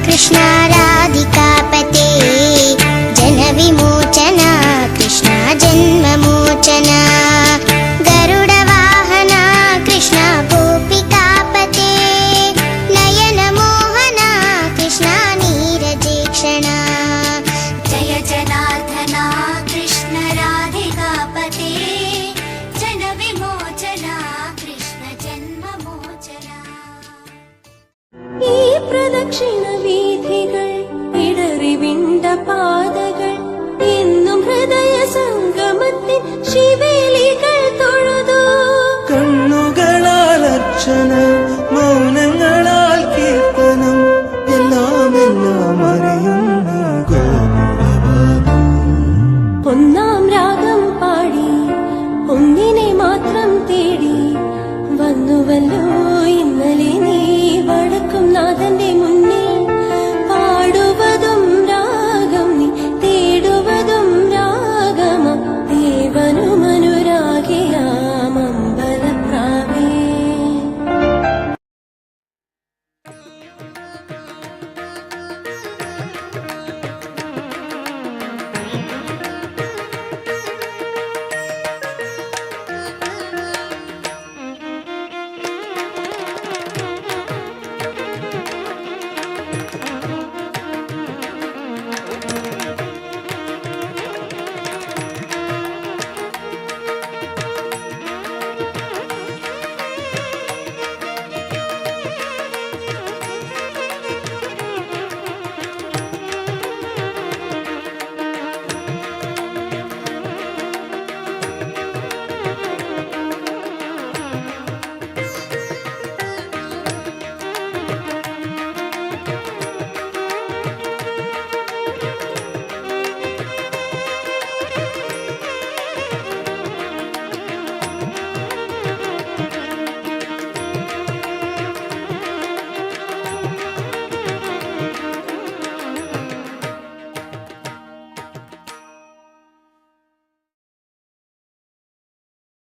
कृष्ण राधिकापते जनविमोचन कृष्ण जन्ममोचन गरुडवाहन कृष्ण गोपिकापते नयनमोहन कृष्ण नीरजेक्षण जय जनार्दन कृष्ण राधिकापते जनविमोचन कृष्ण जन्ममोचन ഈ പ്രദക്ഷിണ വീഥികൾ ഇടറി വിണ്ട പാതകൾ എന്നും ഹൃദയ സംഗമത്തിൽ ശിവേലികൾ തൊഴുതു. കണ്ണുകളാൽ അർച്ചന, മൗനങ്ങളാൽ കീർത്തനം, എല്ലാം എല്ലാം അറിയുന്നു ഗോകുലവാനം. ഒന്നാം രാഗം പാടി ഒന്നിനെ മാത്രം തേടി വന്നുവല്ലോ ഇന്നലെ നീ വടക്കും നാഥന്റെ മുൻ